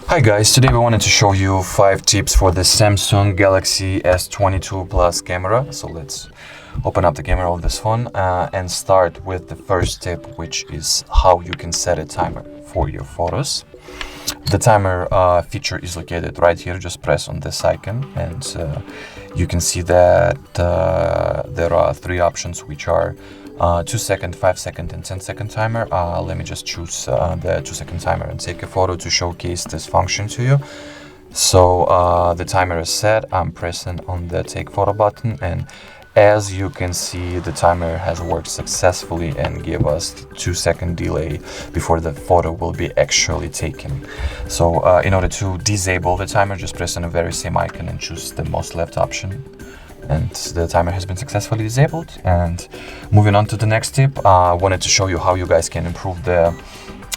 Hi guys, today we wanted to show you 5 tips for the Samsung Galaxy S22 Plus camera. So let's open up the camera of this phone and start with the first tip, which is how you can set a timer for your photos. The timer feature is located right here. Just press on this icon and you can see that there are 3 options, which are 2-second, 5-second and 10-second timer. Let me just choose the 2-second timer and take a photo to showcase this function to you. So the timer is set. I'm pressing on the take photo button, and as you can see, the timer has worked successfully and gave us 2-second delay before the photo will be actually taken. So in order to disable the timer, just press on the very same icon and choose the most left option. And the timer has been successfully disabled. And moving on to the next tip, I wanted to show you how you guys can improve the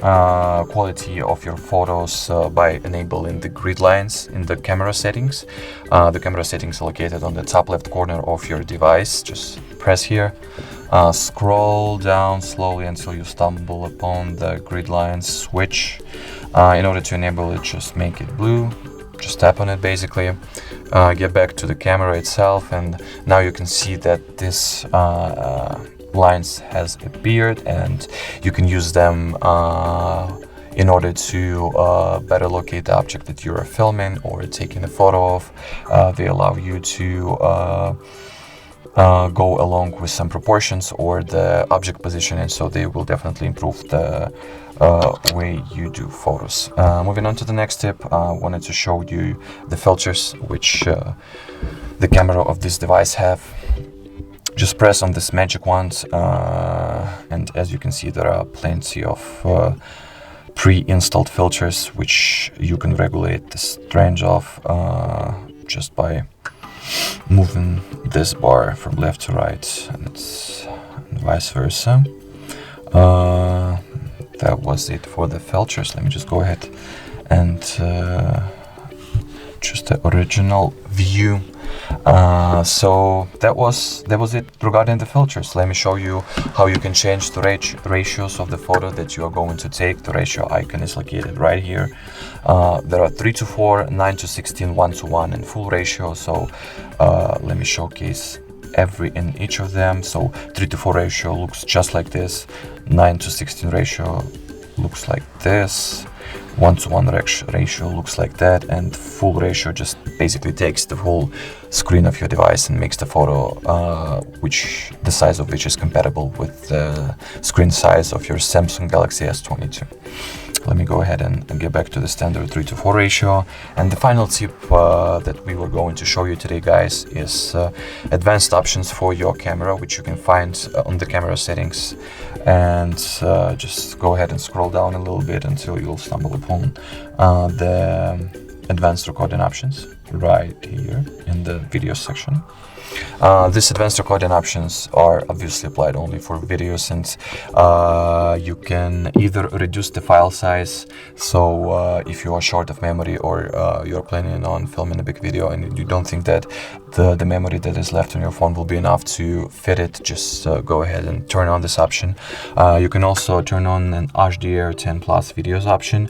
quality of your photos by enabling the grid lines in the camera settings. The camera settings are located on the top left corner of your device. Just press here, scroll down slowly until you stumble upon the grid lines switch. In order to enable it, just make it blue. Just tap on it basically, get back to the camera itself, and now you can see that this lines has appeared, and you can use them in order to better locate the object that you are filming or taking a photo of. They allow you to go along with some proportions or the object positioning, so they will definitely improve the way you do photos. Moving on to the next tip, I wanted to show you the filters which the camera of this device have. Just press on this magic wand and as you can see, there are plenty of pre-installed filters which you can regulate the strength of just by moving this bar from left to right, and it's vice versa. That was it for the filters. Let me just go ahead and choose the original view. So that was it regarding the filters. Let me show you how you can change the ratios of the photo that you are going to take. The ratio icon is located right here. There are 3:4, 9:16, 1:1 and full ratio. So let me showcase in each of them. So 3:4 ratio looks just like this, 9:16 ratio looks like this, 1:1 ratio looks like that, and full ratio just basically takes the whole screen of your device and makes the photo which the size of which is compatible with the screen size of your Samsung Galaxy S22. Let me go ahead and get back to the standard 3:4 ratio. And the final tip that we were going to show you today, guys, is advanced options for your camera, which you can find on the camera settings. And just go ahead and scroll down a little bit until you'll stumble upon the advanced recording options right here in the video section. These advanced recording options are obviously applied only for videos, and you can either reduce the file size, so if you are short of memory or you're planning on filming a big video and you don't think that the memory that is left on your phone will be enough to fit it, just go ahead and turn on this option. You can also turn on an HDR10 Plus videos option,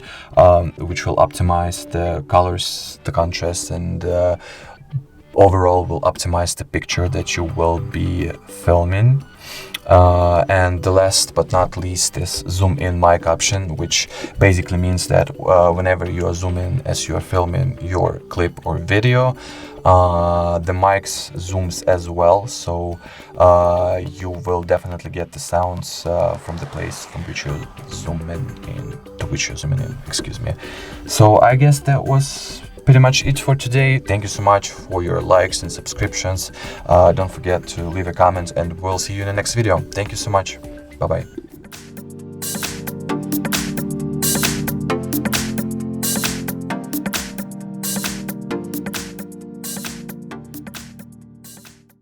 which will optimize the colors, the contrast, and overall will optimize the picture that you will be filming. And the last but not least is zoom in mic option, which basically means that whenever you are zooming as you are filming your clip or video, the mics zooms as well, so you will definitely get the sounds from the place from which you're zooming in, excuse me. So I guess that was pretty much it for today. Thank you so much for your likes and subscriptions. Don't forget to leave a comment, and we'll see you in the next video. Thank you so much. Bye bye.